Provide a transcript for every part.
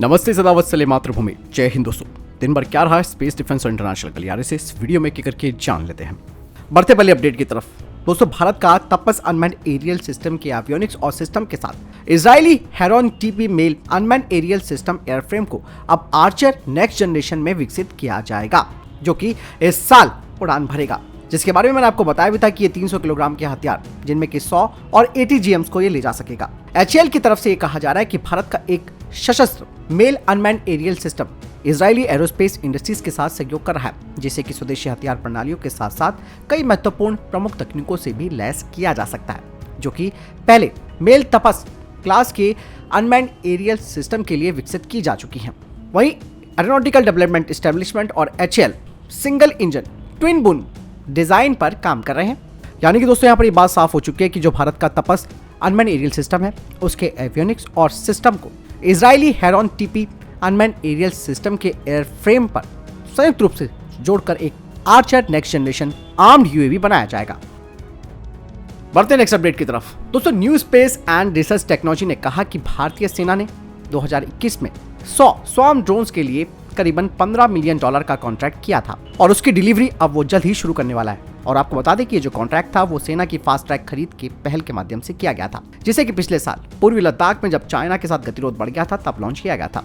नमस्ते, सदावत सले मातृभूमि, जय हिंद दोस्तों। दिन भर क्या रहा है स्पेस डिफेंस और इंटरनेशनल गलियारे से इस वीडियो में करके जान लेते हैं। बढ़ते पहले अपडेट की तरफ। दोस्तों, भारत का तपस अनमैन्ड एरियल सिस्टम के एवियोनिक्स और सिस्टम के साथ इजरायली Heron TP male unmanned aerial system airframe को अब आर्चर नेक्स्ट जनरेशन में विकसित किया जाएगा, जो कि इस साल उड़ान भरेगा। जिसके बारे में मैंने आपको बताया भी था कि ये 300 किलोग्राम के हथियार, जिनमें कि 100 और 80 GMs को ये ले जा सकेगा। HAL की तरफ से ये कहा जा रहा है कि भारत का एक सशस्त्र मेल अनमैन्ड एरियल सिस्टम इजरायली एरोस्पेस इंडस्ट्रीज के साथ सहयोग कर रहा है, जिसे कि स्वदेशी हथियार प्रणालियों के साथ साथ कई महत्वपूर्ण प्रमुख तकनीकों से भी लैस किया जा सकता है, जो कि पहले मेल तपस क्लास के अनमैन्ड एरियल सिस्टम के लिए विकसित की जा चुकी हैं। वहीं एरोनॉटिकल डेवलपमेंट एस्टेब्लिशमेंट और HAL सिंगल इंजन ट्विन बून डिजाइन पर काम कर रहे हैं। यानी कि दोस्तों, यहाँ पर ये बात साफ हो चुकी है कि जो भारत का तपस अनमैन्ड एरियल सिस्टम है, उसके एवियोनिक्स और सिस्टम को Israeli Heron TP unmanned aerial system के एयरफ्रेम पर संयुक्त रूप से जोड़कर एक Archer next generation armed UAV बनाया जाएगा। बढ़ते नेक्स्ट अपडेट की तरफ। दोस्तों, new space and research technology ने कहा कि भारतीय सेना ने 2021 में 100 स्वार्म ड्रोन्स के लिए करीबन $15 मिलियन का कॉन्ट्रैक्ट किया था और उसकी डिलीवरी अब वो जल्द ही शुरू करने वाला है। और आपको बता दें कि ये जो कॉन्ट्रैक्ट था वो सेना की फास्ट ट्रैक खरीद के पहल के माध्यम से किया गया था, जिसे कि पिछले साल पूर्वी लद्दाख में जब चाइना के साथ गतिरोध बढ़ गया था तब लॉन्च किया गया था।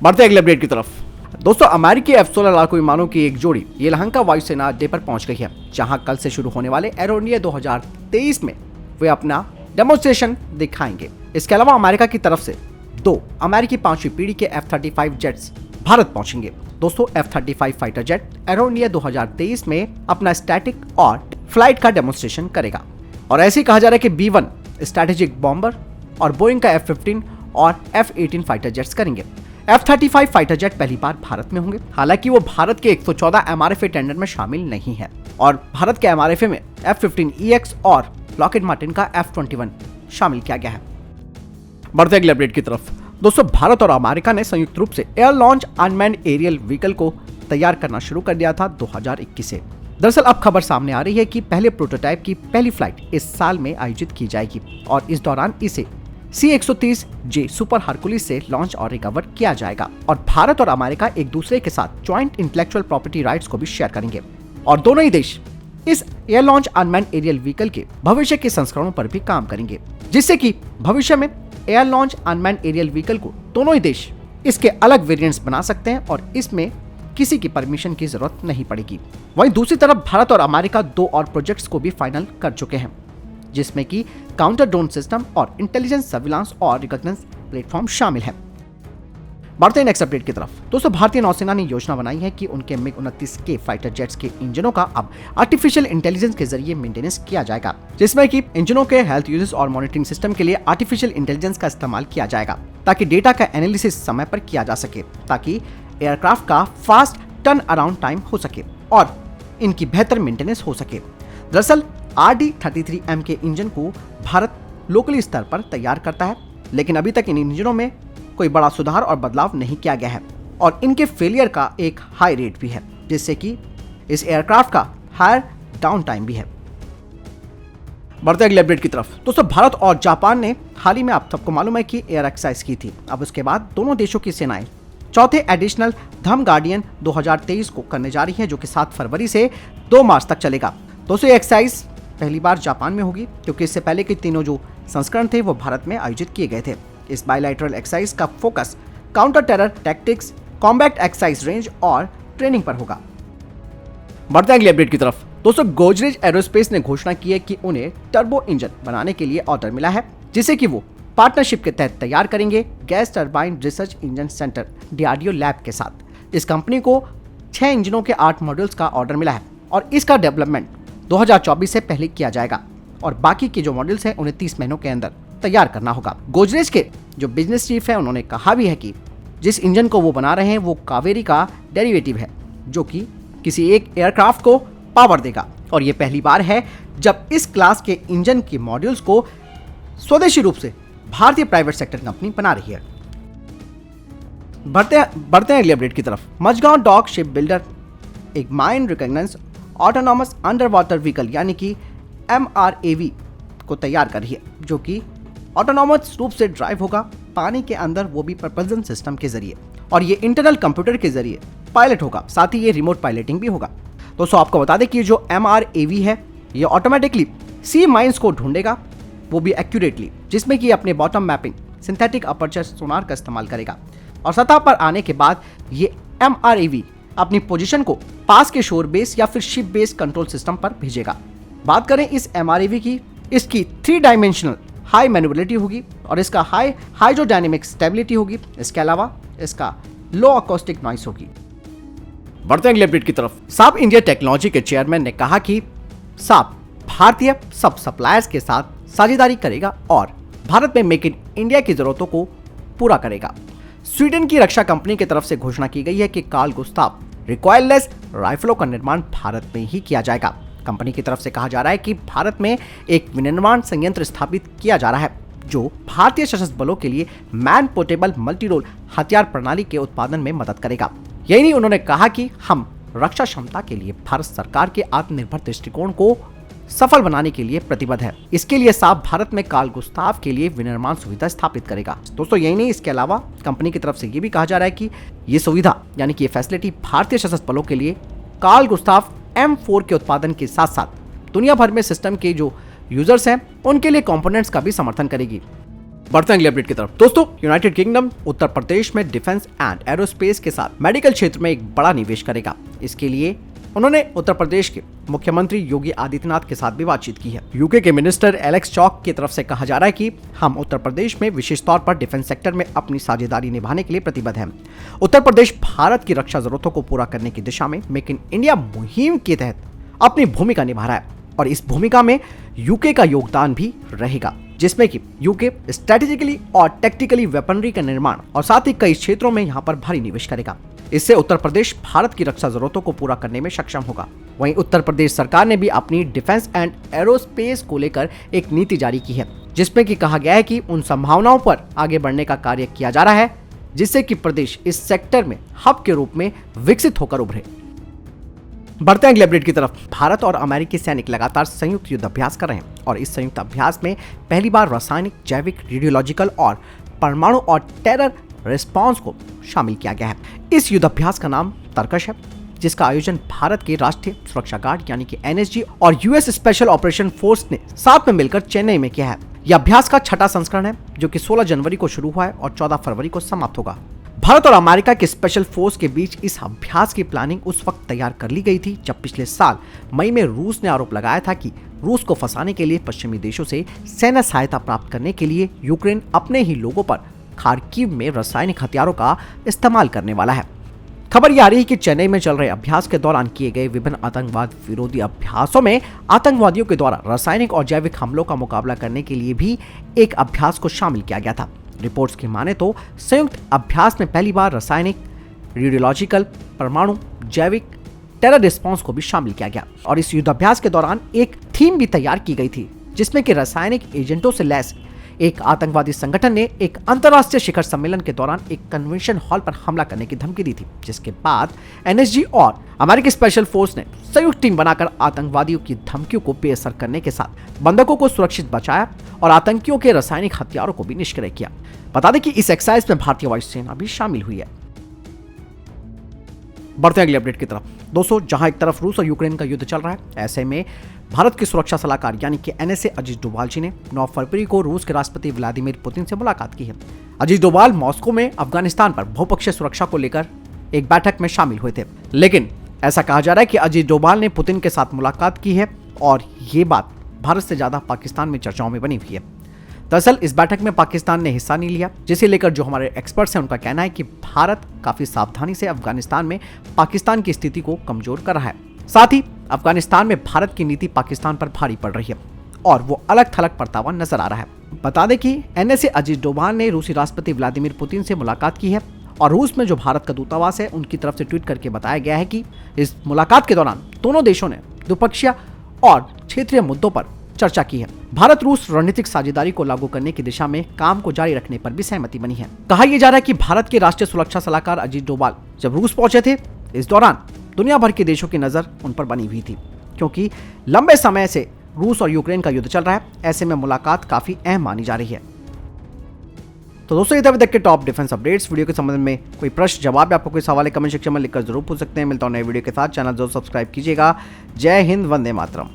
बढ़ते अगले अपडेट की तरफ। दोस्तों, अमेरिकी F-16 लड़ाकू विमानों की एक जोड़ी येलहंका वायुसेना अड्डे पर पहुंच गई है, जहां कल से शुरू होने वाले एरो इंडिया 2023 में वे अपना डेमोन्स्ट्रेशन दिखाएंगे। इसके अलावा अमेरिका की तरफ से 2 अमेरिकी 5वीं पीढ़ी के F-35 जेट्स भारत पहुंचेंगे। दोस्तों, F-35 fighter jet arrow India 2023 में अपना स्टैटिक और फ्लाइट का डेमोन्स्ट्रेशन करेगा। और ऐसे ही कहा जा रहा है कि B-1 स्ट्रैटेजिक बॉम्बर और बोइंग का F-15 और F-18 फाइटर जेट्स करेंगे। F-35 फाइटर जेट पहली बार भारत में होंगे। हालांकि वो भारत के 114 MRFA टेंडर में शामिल नहीं है और भारत के MRFA में F-15EX और लॉकहीड मार्टिन का F-21 शामिल किया गया है। बढ़ते अगले अपडेट की तरफ। दोस्तों, भारत और अमेरिका ने संयुक्त रूप से air launch unmanned aerial vehicle को तैयार करना शुरू कर दिया था 2021 से। दरअसल अब खबर सामने आ रही है कि पहले प्रोटोटाइप की पहली फ्लाइट इस साल में आयोजित की जाएगी और इस दौरान इसे C-130J सुपर हरकुलिस से लॉन्च और रिकवर किया जाएगा। और भारत और अमेरिका एक दूसरे के साथ ज्वाइंट इंटेलेक्चुअल प्रॉपर्टी राइट्स को भी शेयर करेंगे और दोनों ही देश इस air launch unmanned aerial vehicle के भविष्य के संस्करणों पर भी काम करेंगे, जिससे कि भविष्य में air launch unmanned aerial vehicle को दोनों ही देश इसके अलग वेरिएंट्स बना सकते हैं और इसमें किसी की परमिशन की जरूरत नहीं पड़ेगी। वहीं दूसरी तरफ भारत और अमेरिका 2 और प्रोजेक्ट्स को भी फाइनल कर चुके हैं, जिसमें कि काउंटर ड्रोन सिस्टम और इंटेलिजेंस सर्विलांस और रिकॉग्निजेंस प्लेटफॉर्म शामिल है। बढ़ते हैं नेक्स्ट अपडेट की तरफ। दोस्तों, भारतीय नौसेना ने योजना बनाई है कि उनके MiG-29K फाइटर जेट्स के इंजनों का अब आर्टिफिशियल इंटेलिजेंस के जरिए मेंटेनेंस किया जाएगा, जिसमें कि इंजनों के हेल्थ यूजेस और मॉनिटरिंग सिस्टम के लिए आर्टिफिशियल इंटेलिजेंस का इस्तेमाल किया जाएगा, ताकि डेटा का एनालिसिस समय पर किया जा सके, ताकि एयरक्राफ्ट का फास्ट टर्न अराउंड टाइम हो सके और इनकी बेहतर मेंटेनेंस हो सके। दरअसल RD-33M के इंजन को भारत लोकली स्तर पर तैयार करता है, लेकिन अभी तक इन इंजनों में कोई बड़ा सुधार और बदलाव नहीं किया गया है और इनके फेलियर का एक हाई रेट भी है, जिससे कि इस एयरक्राफ्ट का हायर डाउन टाइम भी है। बढ़ते अगले अपडेट की तरफ। दोस्तों, भारत और जापान ने हाल ही में, आप सबको मालूम है कि एयर एक्सरसाइज की थी। अब उसके बाद दोनों देशों की सेनाएं चौथे एडिशनल धम गार्डियन 2023 को करने जा रही है, जो कि 7 फरवरी से 2 मार्च तक चलेगा। दोस्तों, ये एक्सरसाइज पहली बार जापान में होगी, क्योंकि इससे पहले के तीनों जो संस्करण थे वो भारत में आयोजित किए गए थे। इस बायलैटरल एक्सरसाइज का focus counter terror tactics, combat exercise range और ट्रेनिंग पर होगा। बढ़ते अगले अपडेट की तरफ। दोस्तों, गोदरेज एरोस्पेस ने घोषणा की है कि उन्हें टर्बो इंजन बनाने के लिए ऑर्डर मिला है, जिसे कि वो पार्टनरशिप के तहत तैयार करेंगे gas turbine research engine centre DRDO lab के साथ। इस कंपनी को 6 इंजनों के 8 मॉड्यूल्स का ऑर्डर मिला है और इसका डेवलपमेंट 2024 से पहले किया जाएगा और बाकी के जो मॉड्यूल्स हैं उन्हें 30 महीनों के अंदर तैयार करना होगा। गोदरेज के जो बिजनेस चीफ है उन्होंने कहा भी है कि जिस इंजन को वो बना रहे हैं वो कावेरी का डेरिवेटिव है, जो कि किसी एक एयरक्राफ्ट को पावर देगा और ये पहली बार है जब इस क्लास के इंजन के मॉड्यूल्स को स्वदेशी रूप से भारतीय प्राइवेट सेक्टर कंपनी बना रही है। बढ़ते हैं अगले अपडेट की तरफ। मझगांव डॉक शिप बिल्डर एक mine recognised autonomous under water vehicle यानी कि MRAV को तैयार कर रही है, जो कि ऑटोनॉमस रूप से ड्राइव होगा पानी के अंदर, वो भी प्रपल्जन सिस्टम के जरिए, और ये इंटरनल कंप्यूटर के जरिए पायलट होगा। साथ ही ये रिमोट पायलटिंग भी होगा। दोस्तों आपको बता दें कि जो MRAV है ये ऑटोमेटिकली सी माइंस को ढूंढेगा, वो भी एक्यूरेटली, जिसमें कि अपने बॉटम मैपिंग सिंथेटिक अपर्चर सोनार का इस्तेमाल करेगा और सतह पर आने के बाद ये MRAV अपनी पोजीशन को पास के शोर बेस या फिर शिप बेस कंट्रोल सिस्टम पर भेजेगा। बात करें इस MRAV की, इसकी 3 डायमेंशनल हाई मैन्युअबिलिटी होगी और इसका हाई हाइड्रोडायनेमिक स्टेबिलिटी होगी। इसके अलावा इसका लो अकॉस्टिक नॉइस होगी। बढ़ते हैं अगले अपडेट की तरफ। साप इंडिया टेक्नोलॉजी के चेयरमैन ने कहा कि साप भारतीय सब सप्लायर्स के साथ साझेदारी करेगा और भारत में मेक इन इंडिया की जरूरतों को पूरा करेगा। स्वीडन की रक्षा कंपनी की तरफ से घोषणा की गई है कि कार्ल गुस्ताव रिकॉइललेस राइफलों का निर्माण भारत में ही किया जाएगा। कंपनी की तरफ से कहा जा रहा है कि भारत में एक विनिर्माण संयंत्र स्थापित किया जा रहा है जो भारतीय सशस्त्र बलों के लिए मैन पोर्टेबल मल्टी रोल हथियार प्रणाली के उत्पादन में मदद करेगा। यही नहीं, उन्होंने कहा कि हम रक्षा क्षमता के लिए भारत सरकार के आत्मनिर्भर दृष्टिकोण को सफल बनाने के लिए प्रतिबद्ध है। इसके लिए साप भारत में कार्ल गुस्ताव के लिए विनिर्माण सुविधा स्थापित करेगा। दोस्तों यही नहीं, इसके अलावा कंपनी की तरफ से ये भी कहा जा रहा है कि ये सुविधा यानी कि ये फैसिलिटी भारतीय सशस्त्र बलों के लिए कार्ल गुस्ताव M4 के उत्पादन के साथ साथ दुनिया भर में सिस्टम के जो यूजर्स हैं उनके लिए कंपोनेंट्स का भी समर्थन करेगी। बढ़ते हैं अगले अपडेट की तरफ। दोस्तों यूनाइटेड किंगडम उत्तर प्रदेश में डिफेंस एंड एरोस्पेस के साथ मेडिकल क्षेत्र में एक बड़ा निवेश करेगा। इसके लिए उन्होंने उत्तर प्रदेश के मुख्यमंत्री योगी आदित्यनाथ के साथ भी बातचीत की है। यूके के मिनिस्टर एलेक्स चॉक की तरफ से कहा जा रहा है कि हम उत्तर प्रदेश में विशेष तौर पर डिफेंस सेक्टर में अपनी साझेदारी निभाने के लिए प्रतिबद्ध हैं। उत्तर प्रदेश भारत की रक्षा जरूरतों को पूरा करने की दिशा में मेक इन इंडिया मुहिम के तहत अपनी भूमिका निभा रहा है और इस भूमिका में यूके का योगदान भी रहेगा, जिसमें कि यूके स्ट्रेटेजिकली और टेक्टिकली वेपनरी का निर्माण और साथ ही कई क्षेत्रों में यहाँ पर भारी निवेश करेगा। इससे उत्तर प्रदेश भारत की रक्षा जरूरतों को पूरा करने में सक्षम होगा। वहीं उत्तर प्रदेश सरकार ने भी अपनी डिफेंस एंड एरोस्पेस को लेकर एक नीति जारी की है, जिसमें कि कहा गया है कि उन संभावनाओं पर आगे बढ़ने का कार्य किया जा रहा है जिससे कि प्रदेश इस सेक्टर में हब के रूप में विकसित होकर उभरे। बढ़ते हैं अगले अपडेट की तरफ। भारत और अमेरिकी सैनिक लगातार संयुक्त युद्ध अभ्यास कर रहे हैं और इस संयुक्त अभ्यास में पहली बार रासायनिक, जैविक, रेडियोलॉजिकल और परमाणु और टेरर रिस्पांस को शामिल किया गया है। इस युद्ध अभ्यास का नाम तर्कश है, जिसका आयोजन भारत के राष्ट्रीय सुरक्षा गार्ड यानी कि NSG और US स्पेशल ऑपरेशन फोर्स ने साथ में मिलकर चेन्नई में किया है। यह अभ्यास का 6वां संस्करण है जो कि 16 जनवरी को शुरू हुआ है और 14 फरवरी को समाप्त होगा। भारत और अमेरिका के स्पेशल फोर्स के बीच इस अभ्यास की प्लानिंग उस वक्त तैयार कर ली गई थी जब पिछले साल मई में रूस ने आरोप लगाया था कि रूस को फंसाने के लिए पश्चिमी देशों से सैन्य सहायता प्राप्त करने के लिए यूक्रेन अपने ही लोगों पर खार्किव में रासायनिक हथियारों का इस्तेमाल करने वाला है। खबर यह आ रही है कि चेन्नई में चल रहे अभ्यास के दौरान किए गए विभिन्न आतंकवाद विरोधी अभ्यासों में आतंकवादियों के द्वारा रासायनिक और जैविक हमलों का मुकाबला करने के लिए भी एक अभ्यास को शामिल किया गया था। रिपोर्ट्स की माने तो संयुक्त अभ्यास में पहली बार रासायनिक, रेडियोलॉजिकल, परमाणु, जैविक, टेरर रिस्पांस को भी शामिल किया गया और इस युद्धाभ्यास के दौरान एक थीम भी तैयार की गई थी जिसमें कि रासायनिक एजेंटों से लैस एक आतंकवादी संगठन ने एक अंतर्राष्ट्रीय शिखर सम्मेलन के दौरान एक कन्वेंशन हॉल पर हमला करने की धमकी दी थी, जिसके बाद NSG और अमेरिकी स्पेशल फोर्स ने संयुक्त टीम बनाकर आतंकवादियों की धमकियों को बेअसर करने के साथ बंधकों को सुरक्षित बचाया और आतंकियों के रासायनिक हथियारों को भी निष्क्रिय किया। बता दें कि इस एक्सरसाइज में भारतीय वायुसेना भी शामिल हुई है। बढ़ते हैं अगले अपडेट की तरफ। दोस्तों, जहां एक तरफ रूस और यूक्रेन का युद्ध चल रहा है, ऐसे में भारत के सुरक्षा सलाहकार यानी कि NSA अजीत डोभाल जी ने 9 फरवरी को रूस के राष्ट्रपति व्लादिमीर पुतिन से मुलाकात की है। अजीत डोभाल मॉस्को में अफगानिस्तान पर बहुपक्षीय सुरक्षा को लेकर एक बैठक में शामिल हुए थे, लेकिन ऐसा कहा जा रहा है कि अजीत डोभाल ने पुतिन के साथ मुलाकात की है और ये बात भारत से ज्यादा पाकिस्तान में चर्चाओं में बनी हुई है। दरअसल इस बैठक में पाकिस्तान ने हिस्सा नहीं लिया, जिसे लेकर जो हमारे एक्सपर्ट्स हैं उनका कहना है कि भारत काफी सावधानी से अफगानिस्तान में पाकिस्तान की स्थिति को कमजोर कर रहा है। साथ ही अफगानिस्तान में भारत की नीति पाकिस्तान पर भारी पड़ रही है और वो अलग थलग पड़ता हुआ नजर आ रहा है। बता दें कि NSA अजीत डोभाल ने रूसी राष्ट्रपति व्लादिमीर पुतिन से मुलाकात की है और रूस में जो भारत का दूतावास है उनकी तरफ से ट्वीट करके बताया गया है कि इस मुलाकात के दौरान दोनों देशों ने द्विपक्षीय और क्षेत्रीय मुद्दों पर चर्चा की है। भारत रूस रणनीतिक साझेदारी को लागू करने की दिशा में काम को जारी रखने पर भी सहमति बनी है। कहा यह जा रहा है कि भारत के राष्ट्रीय सुरक्षा सलाहकार अजीत डोभाल जब रूस पहुंचे थे, इस दौरान दुनिया भर के देशों की नजर उन पर बनी हुई थी, क्योंकि लंबे समय से रूस और यूक्रेन का युद्ध चल रहा है। ऐसे में मुलाकात काफी अहम मानी जा रही है। तो दोस्तों ये था अभी तक के टॉप डिफेंस अपडेट्स। वीडियो के संबंध में कोई प्रश्न जवाब या आपको कोई सवाल है कमेंट सेक्शन में लिखकर जरूर पूछ सकते हैं। मिलता हूं नए वीडियो के साथ, चैनल जरूर सब्सक्राइब कीजिएगा। जय हिंद, वंदे मातरम।